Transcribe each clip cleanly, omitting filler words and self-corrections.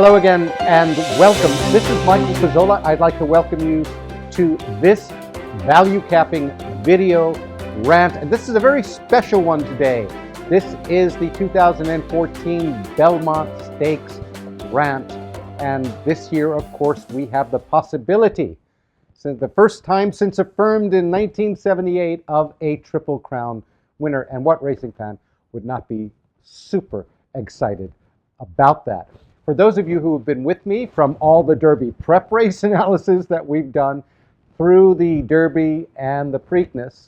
Hello again and welcome. This is Michael Pizzolla. I'd like to welcome you to this value capping video rant. And this is a very special one today. This is the 2014 Belmont Stakes rant. And this year, of course, we have the possibility, since the first time since affirmed in 1978, of a Triple Crown winner. And what racing fan would not be super excited about that? For those of you who have been with me from all the Derby prep race analysis that we've done through the Derby and the Preakness,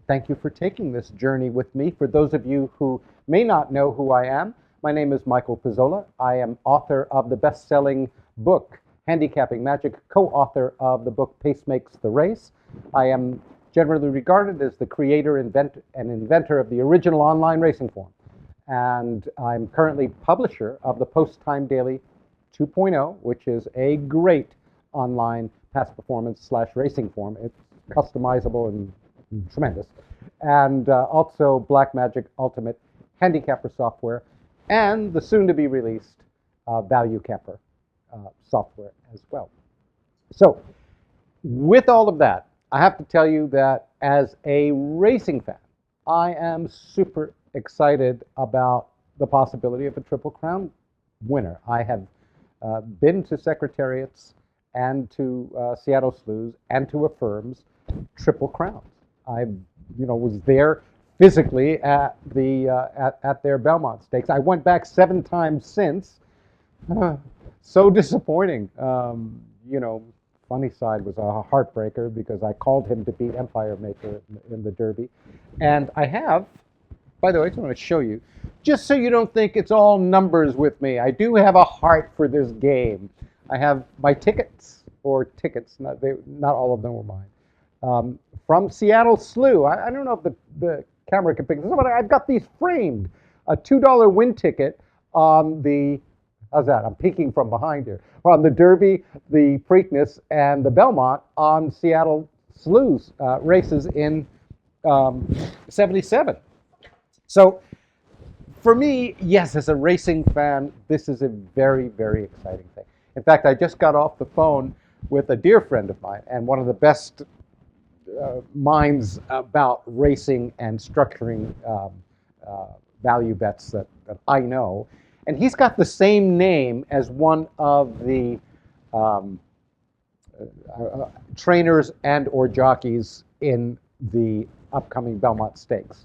thank you for taking this journey with me. For those of you who may not know who I am, my name is Michael Pizzolla. I am author of the best-selling book, Handicapping Magic, co-author of the book Pace Makes the Race. I am generally regarded as the creator and inventor of the original online racing form. And I'm currently publisher of the Post Time Daily 2.0, which is a great online past performance / racing form. It's customizable and tremendous. And also Black Magic Ultimate Handicapper software and the soon to be released ValueCapping software as well. So with all of that, I have to tell you that as a racing fan, I am super excited about the possibility of a Triple Crown winner. I have been to Secretariats and to Seattle Sloughs and to Affirm's Triple Crowns. I, was there physically at the at their Belmont Stakes. I went back 7 times since. So disappointing. Funny side was a heartbreaker because I called him to beat Empire Maker in the Derby, and I have. By the way, I just want to show you, just so you don't think it's all numbers with me. I do have a heart for this game. I have my tickets, not all of them were mine, from Seattle Slough. I don't know if the camera can pick this up, but I've got these framed. A $2 win ticket on the, how's that? I'm peeking from behind here. On the Derby, the Preakness, and the Belmont on Seattle Slough's races in 77. So for me, yes, as a racing fan, this is a very, very exciting thing. In fact, I just got off the phone with a dear friend of mine and one of the best minds about racing and structuring value bets that I know. And he's got the same name as one of the trainers and or jockeys in the upcoming Belmont Stakes.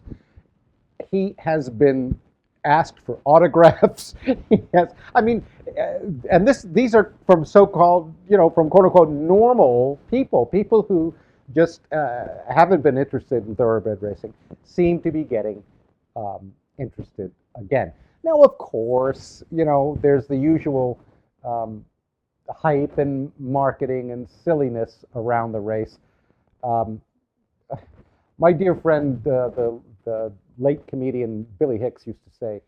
He has been asked for autographs. He has, and these are from so-called, from quote-unquote normal people who just haven't been interested in thoroughbred racing, seem to be getting interested again. Now, of course, there's the usual hype and marketing and silliness around the race. My dear friend, the late comedian Billy Hicks used to say,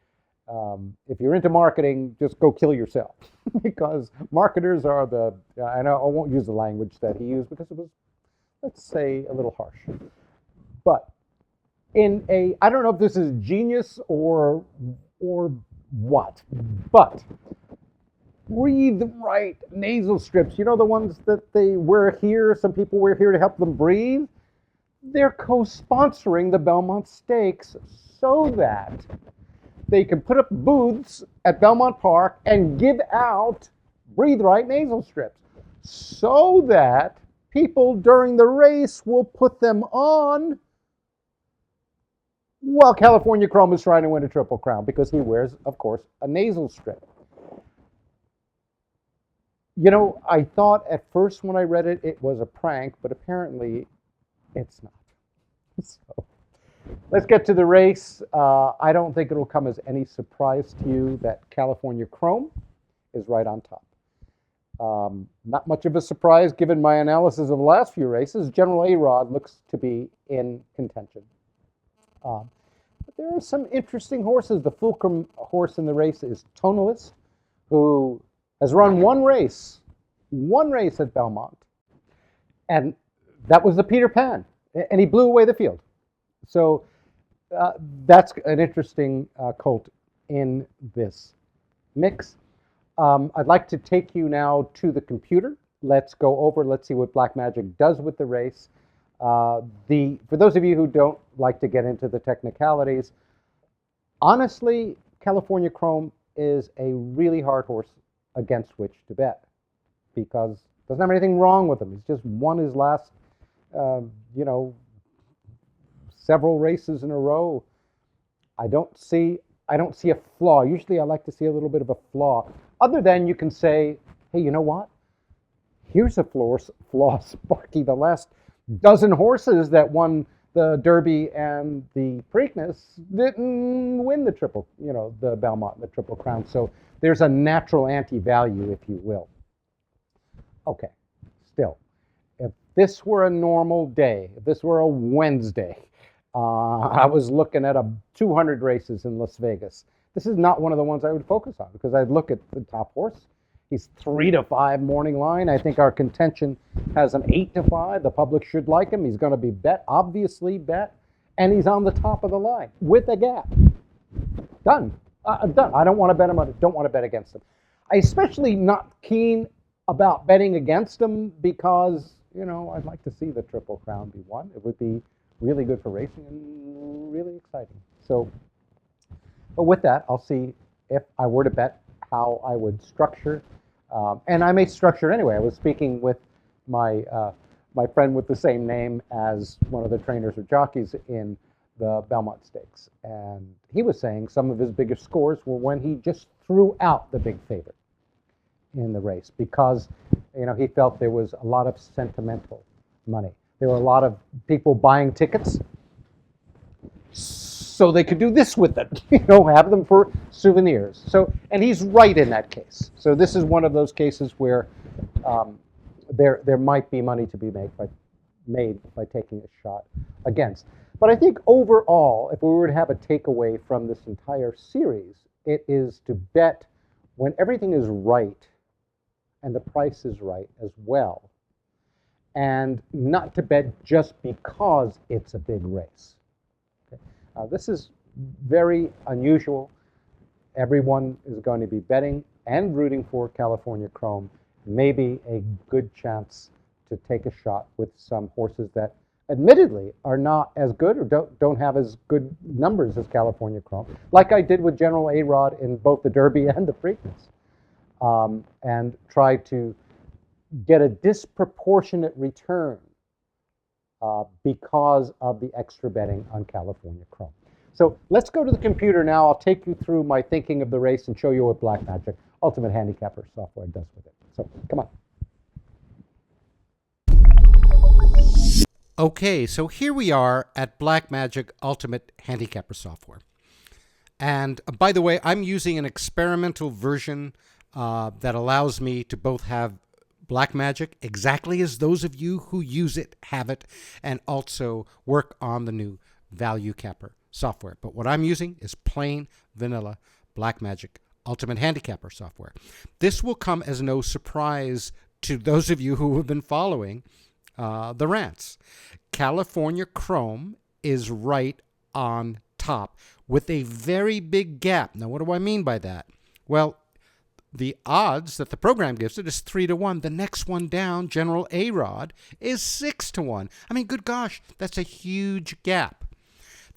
if you're into marketing, just go kill yourself. Because marketers are I won't use the language that he used because it was, let's say, a little harsh. But I don't know if this is genius or what, but breathe right nasal strips, the ones that they wear here, some people wear here to help them breathe, they're co-sponsoring the Belmont Stakes so that they can put up booths at Belmont Park and give out breathe right nasal strips so that people during the race will put them on while California Chrome is trying to win a Triple Crown because he wears, of course, a nasal strip. I thought at first when I read it, it was a prank, but apparently it's not. So let's get to the race. I don't think it'll come as any surprise to you that California Chrome is right on top. Not much of a surprise given my analysis of the last few races. General A-Rod looks to be in contention. But there are some interesting horses. The fulcrum horse in the race is Tonalist, who has run one race at Belmont, and that was the Peter Pan, and he blew away the field. So that's an interesting colt in this mix. I'd like to take you now to the computer. Let's go over, let's see what Blackmagic does with the race. For those of you who don't like to get into the technicalities, honestly, California Chrome is a really hard horse against which to bet because it doesn't have anything wrong with him. He's just won his last, several races in a row. I don't see a flaw. Usually I like to see a little bit of a flaw. Other than you can say, hey, you know what? Here's a flaw, Sparky. The last dozen horses that won the Derby and the Preakness didn't win the triple, the Belmont and the Triple Crown. So there's a natural anti-value, if you will. Okay, still, if this were a normal day, if this were a Wednesday, I was looking at 200 races in Las Vegas. This is not one of the ones I would focus on because I'd look at the top horse. He's 3-5 morning line. I think our contention has him 8-5. The public should like him. He's going to be obviously bet, and he's on the top of the line with a gap. Done. Done. I don't want to bet him. I don't want to bet against him. I especially not keen about betting against him because I'd like to see the Triple Crown be won. It would be really good for racing and really exciting. So, but with that, I'll see if I were to bet how I would structure. And I may structure it anyway. I was speaking with my friend with the same name as one of the trainers or jockeys in the Belmont Stakes. And he was saying some of his biggest scores were when he just threw out the big favorite in the race because, he felt there was a lot of sentimental money. There were a lot of people buying tickets so they could do this with it, have them for souvenirs. So, and he's right in that case. So this is one of those cases where there might be money to be made by taking a shot against. But I think overall, if we were to have a takeaway from this entire series, it is to bet when everything is right and the price is right as well, and not to bet just because it's a big race. This is very unusual. Everyone is going to be betting and rooting for California Chrome. Maybe a good chance to take a shot with some horses that admittedly are not as good or don't have as good numbers as California Chrome, like I did with General A-Rod in both the Derby and the Preakness, and try to get a disproportionate return because of the extra betting on California Chrome. So let's go to the computer now. I'll take you through my thinking of the race and show you what Blackmagic Ultimate Handicapper software does with it. So come on. Okay, so here we are at Blackmagic Ultimate Handicapper software. And by the way, I'm using an experimental version that allows me to both have Blackmagic exactly as those of you who use it have it, and also work on the new ValueCapper software. But what I'm using is plain vanilla Blackmagic Ultimate Handicapper software. This will come as no surprise to those of you who have been following the rants. California Chrome is right on top with a very big gap. Now, what do I mean by that? Well, the odds that the program gives it is 3-1. The next one down, General A-Rod, is 6-1. I mean, good gosh, that's a huge gap.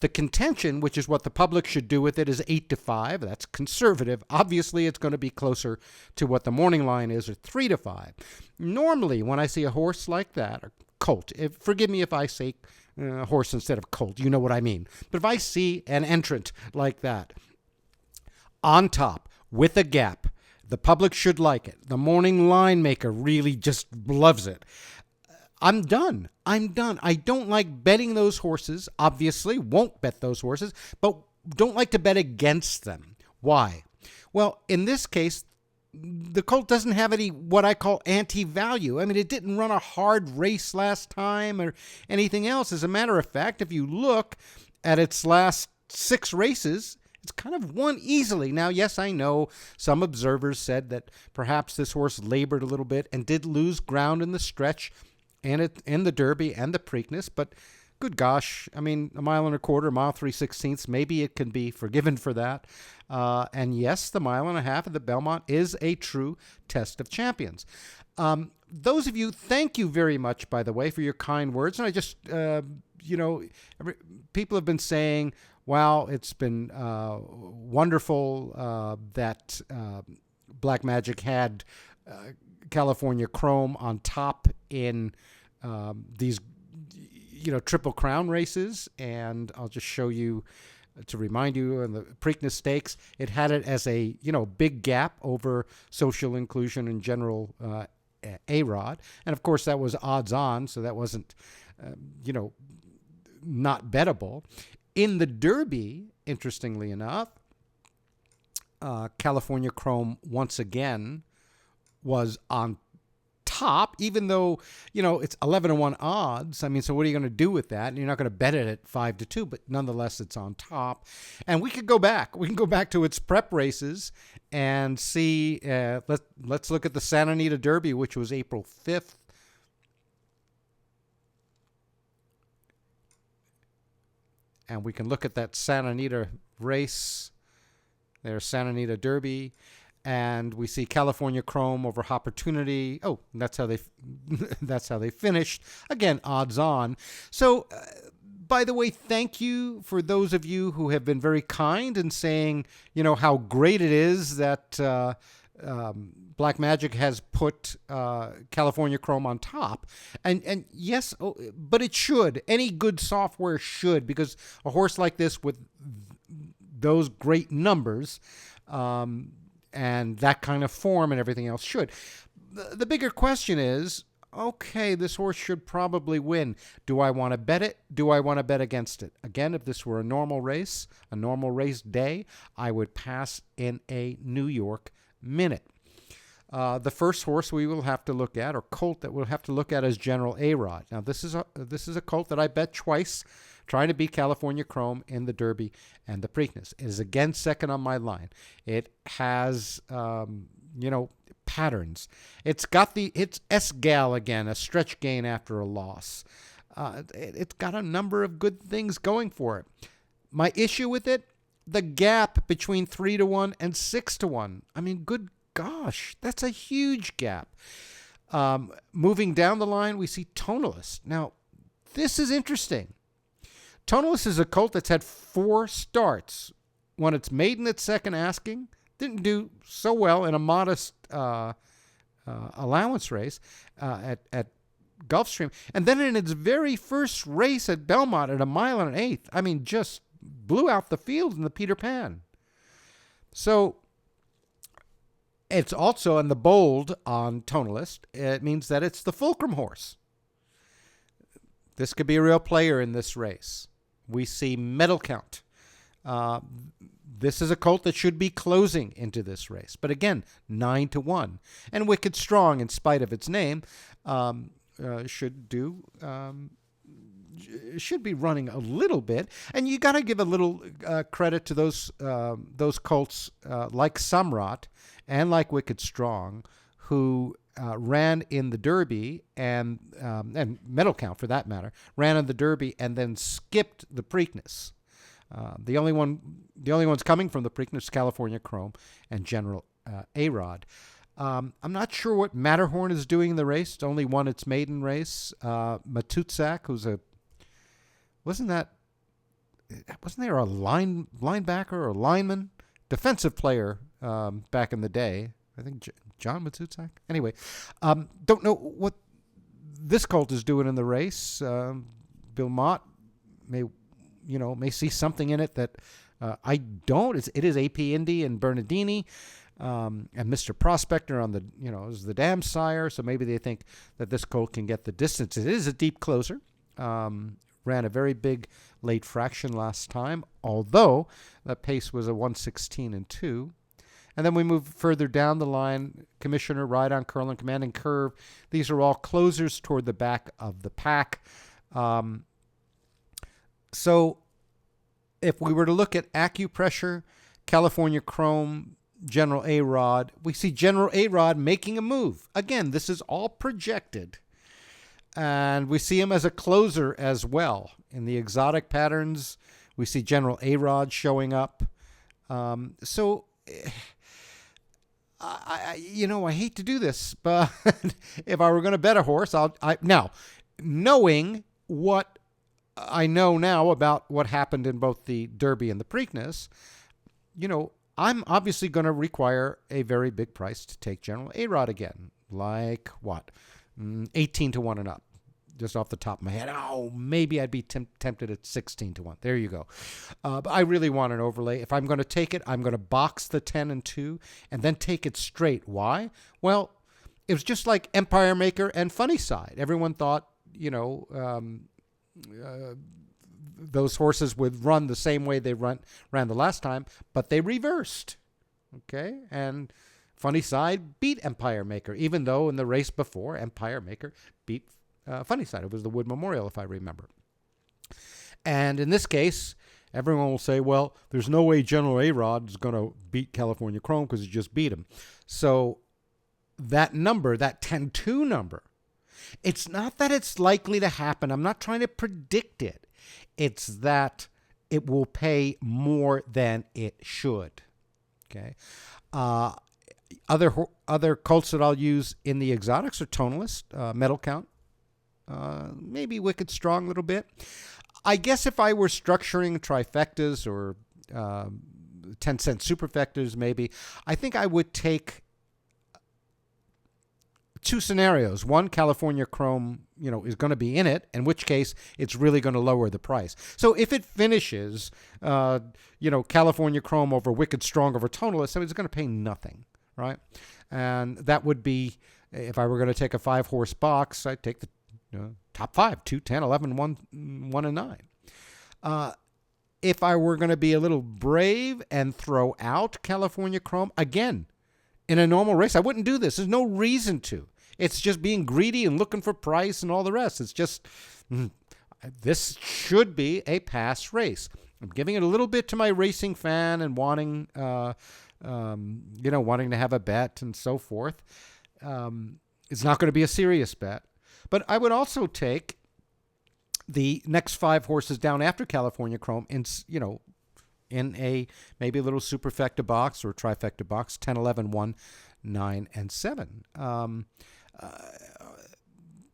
The contention, which is what the public should do with it, is 8-5. That's conservative. Obviously, it's going to be closer to what the morning line is, or 3-5. Normally, when I see a horse like that, or colt, forgive me if I say horse instead of colt, you know what I mean. But if I see an entrant like that on top with a gap, the public should like it. The morning line maker really just loves it. I'm done. I don't like betting those horses. Obviously, won't bet those horses, but don't like to bet against them. Why? Well, in this case, the colt doesn't have any what I call anti-value. I mean, it didn't run a hard race last time or anything else. As a matter of fact, if you look at its last 6 races, it's kind of won easily. Now, yes, I know some observers said that perhaps this horse labored a little bit and did lose ground in the stretch and in the Derby and the Preakness, but good gosh, I mean, a mile and a quarter, mile 3/16, maybe it can be forgiven for that. And yes, the mile and a half of the Belmont is a true test of champions. Those of you, thank you very much, by the way, for your kind words. And I just, people have been saying, wow, it's been wonderful that Black Magic had California Chrome on top in these, Triple Crown races. And I'll just show you to remind you in the Preakness Stakes, it had it as a, big gap over Social Inclusion and General A-Rod. And of course, that was odds on, so that wasn't, not bettable. In the Derby, interestingly enough, California Chrome once again was on top, even though, it's 11-1 odds. I mean, so what are you going to do with that? And you're not going to bet it at 5-2, but nonetheless, it's on top. And we could go back. We can go back to its prep races and see. Let's look at the Santa Anita Derby, which was April 5th. And we can look at that Santa Anita race. There's Santa Anita Derby. And we see California Chrome over Opportunity. Oh, that's how they finished. Again, odds on. So, by the way, thank you for those of you who have been very kind and saying, how great it is that Black Magic has put California Chrome on top. And yes, but it should. Any good software should, because a horse like this with those great numbers, and that kind of form and everything else should. The bigger question is, okay, this horse should probably win. Do I want to bet it? Do I want to bet against it? Again, if this were a normal race day, I would pass in a New York minute. The first horse we will have to look at, or colt that we'll have to look at, is General A-Rod. Now, this is a colt that I bet twice, trying to beat California Chrome in the Derby and the Preakness. It is again second on my line. It has, patterns. It's S-Gal again, a stretch gain after a loss. It's got a number of good things going for it. My issue with it, the gap between 3-1 and 6-1. I mean, good gosh, that's a huge gap. Moving down the line, we see Tonalist. Now, this is interesting. Tonalist is a colt that's had 4 starts. Won its maiden at second asking. Didn't do so well in a modest allowance race at Gulfstream. And then in its very first race at Belmont at a mile and an eighth, I mean, just blew out the field in the Peter Pan. So it's also in the bold on Tonalist. It means that it's the fulcrum horse. This could be a real player in this race. We see medal count. This is a colt that should be closing into this race. But again, 9-1. And Wicked Strong, in spite of its name, should be running a little bit. And you got to give a little credit to those colts like Samrat and like Wicked Strong, who ran in the Derby and medal count for that matter, ran in the Derby and then skipped the Preakness. The only ones coming from the Preakness, California Chrome and General A-Rod. I'm not sure what Matterhorn is doing in the race. It's only won its maiden race. Matutsak, who's wasn't there a linebacker or lineman, defensive player back in the day? I think John Matutsak. Anyway, don't know what this colt is doing in the race. Belmont may see something in it that I don't. It is AP Indy and Bernardini and Mr. Prospector on the is the dam sire. So maybe they think that this colt can get the distance. It is a deep closer. Ran a very big late fraction last time, although the pace was a 1:16.2. And then we move further down the line. Commissioner, Ride on Curl, and Commanding Curve. These are all closers toward the back of the pack. So if we were to look at acupressure, California Chrome, General A-Rod, we see General A-Rod making a move. Again, this is all projected. And we see him as a closer as well. In the exotic patterns, we see General A-Rod showing up. So, I hate to do this, but if I were going to bet a horse, now, knowing what I know now about what happened in both the Derby and the Preakness, I'm obviously going to require a very big price to take General A-Rod again. Like what? 18 to 1 and up. Just off the top of my head. Oh, maybe I'd be tempted at 16 to 1. There you go. But I really want an overlay. If I'm going to take it, I'm going to box the 10 and 2 and then take it straight. Why? Well, it was just like Empire Maker and Funny Side. Everyone thought, those horses would run the same way they ran the last time, but they reversed. Okay? And Funny Side beat Empire Maker, even though in the race before, Empire Maker beat Funny Side. It was the Wood Memorial, if I remember. And in this case, everyone will say, well, there's no way General A-Rod is going to beat California Chrome because he just beat him. So that number, that 10-2 number, it's not that it's likely to happen. I'm not trying to predict it. It's that it will pay more than it should. Okay. Other colts that I'll use in the exotics are Tonalist, Metal Count, maybe Wicked Strong a little bit. I guess if I were structuring trifectas or 10-cent superfectas, maybe, I think I would take two scenarios. One, California Chrome, is going to be in it, in which case it's really going to lower the price. So if it finishes, California Chrome over Wicked Strong over Tonalist, it's going to pay nothing, right? And that would be, if I were going to take a 5-horse box, I'd take the top 5, 2, 10, 11, 1, and 9. If I were going to be a little brave and throw out California Chrome, again, in a normal race, I wouldn't do this. There's no reason to. It's just being greedy and looking for price and all the rest. It's just, this should be a pass race. I'm giving it a little bit to my racing fan and wanting to have a bet and so forth. It's not going to be a serious bet. But I would also take the next 5 horses down after California Chrome in a maybe a little superfecta box or trifecta box, 10, 11, 1, 9, and 7.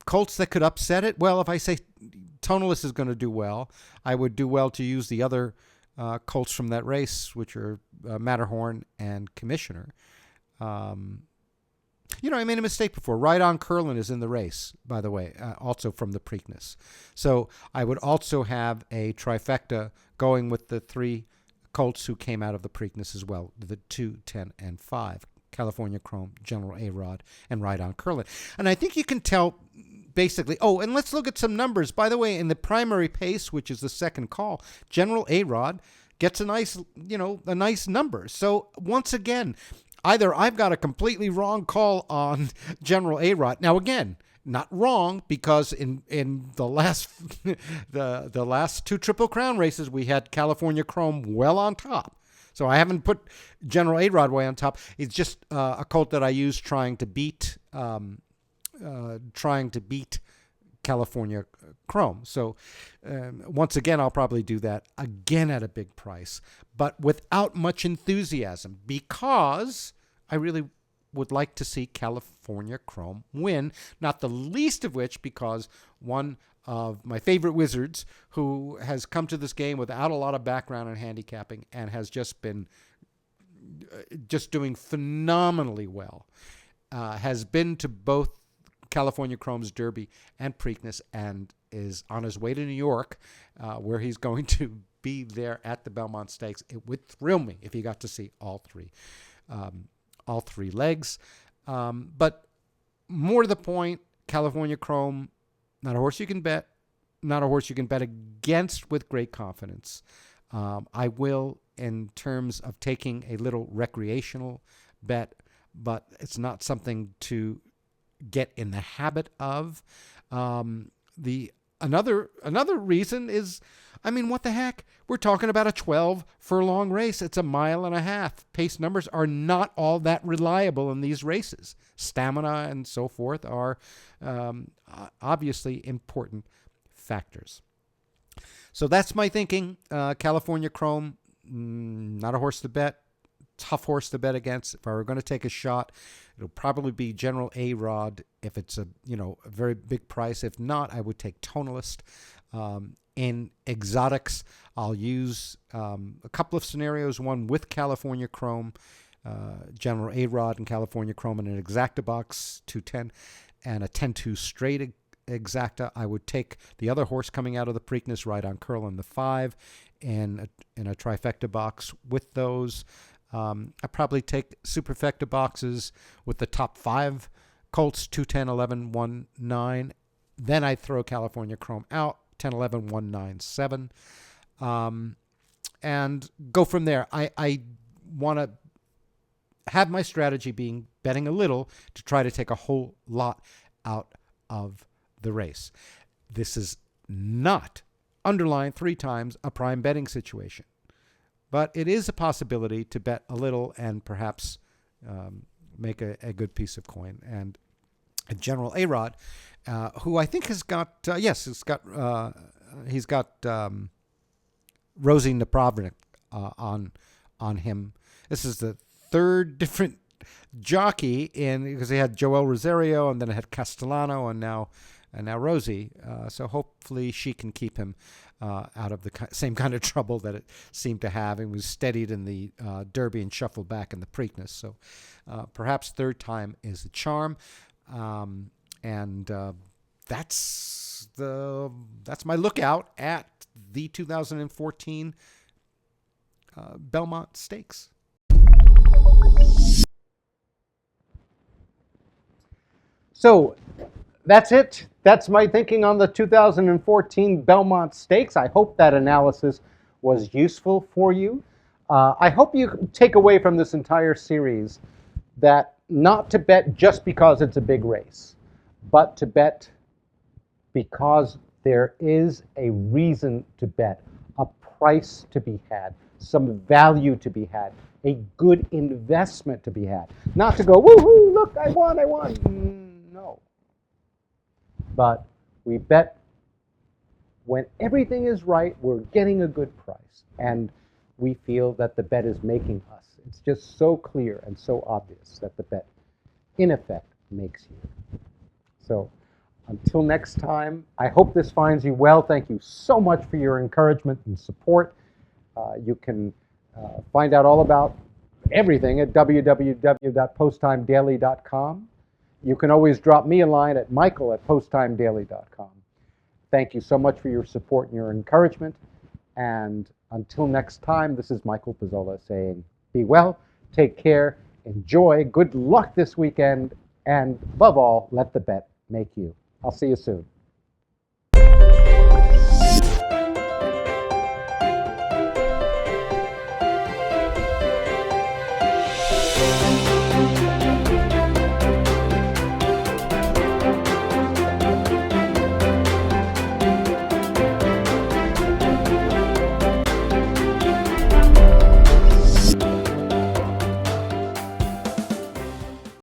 Colts that could upset it. Well, if I say Tonalist is going to do well, I would do well to use the other colts from that race, which are Matterhorn and Commissioner. I made a mistake before. Right On Curlin is in the race, by the way, also from the Preakness. So I would also have a trifecta going with the 3 colts who came out of the Preakness as well, the 2, 10, and 5. California Chrome, General A-Rod, and Right On Curlin. And I think you can tell basically, and let's look at some numbers. By the way, in the primary pace, which is the second call, General A-Rod gets a nice number. So once again, either I've got a completely wrong call on General A-Rod. Now again, not wrong, because in the last the last 2 Triple Crown races, we had California Chrome well on top. So I haven't put General A-Rod way on top. It's just a colt that I use trying to beat California Chrome. So once again, I'll probably do that again at a big price, but without much enthusiasm, because I really would like to see California Chrome win, not the least of which because one of my favorite wizards, who has come to this game without a lot of background in handicapping and has just been doing phenomenally well, has been to both California Chrome's Derby and Preakness and is on his way to New York, where he's going to be there at the Belmont Stakes. It would thrill me if he got to see all three legs. But more to the point, California Chrome, not a horse you can bet, not a horse you can bet against with great confidence. I will, in terms of taking a little recreational bet, but it's not something to get in the habit of. Another reason is I mean, what the heck? We're talking about a 12 furlong race. It's a mile and a half. Pace numbers are not all that reliable in these races. Stamina and so forth are obviously important factors. So that's my thinking. California Chrome, not a horse to bet. Tough horse to bet against. If I were going to take a shot, it'll probably be General A-Rod if it's a very big price. If not, I would take Tonalist. In exotics, I'll use a couple of scenarios. One with California Chrome, General A-Rod and California Chrome in an exacta box, 210, and a 10-2 straight exacta. I would take the other horse coming out of the Preakness, Ride on Curl in the 5, in a trifecta box with those. I probably take superfecta boxes with the top 5 Colts, 2, 10, 11, 1, 9. Then I throw California Chrome out, 10, 11, 1, 9, 7. And go from there. I want to have my strategy being betting a little to try to take a whole lot out of the race. This is not, underlined 3 times, a prime betting situation. But it is a possibility to bet a little and perhaps make a good piece of coin. And General A-Rod, who I think has got, he's got Rosie Napravnik on him. This is the 3rd different jockey because they had Joel Rosario and then it had Castellano and now Rosie. So hopefully she can keep him out of the same kind of trouble that it seemed to have. It was steadied in the Derby and shuffled back in the Preakness. So perhaps 3rd time is a charm. That's my lookout at the 2014 Belmont Stakes. So that's it. That's my thinking on the 2014 Belmont Stakes. I hope that analysis was useful for you. I hope you take away from this entire series that not to bet just because it's a big race, but to bet because there is a reason to bet, a price to be had, some value to be had, a good investment to be had. Not to go, woohoo, look, I won. No. But we bet when everything is right, we're getting a good price. And we feel that the bet is making us. It's just so clear and so obvious that the bet, in effect, makes you. So until next time, I hope this finds you well. Thank you so much for your encouragement and support. You can find out all about everything at www.posttimedaily.com. You can always drop me a line at michael@posttimedaily.com. Thank you so much for your support and your encouragement. And until next time, this is Michael Pizzolla saying, be well, take care, enjoy, good luck this weekend, and above all, let the bet make you. I'll see you soon.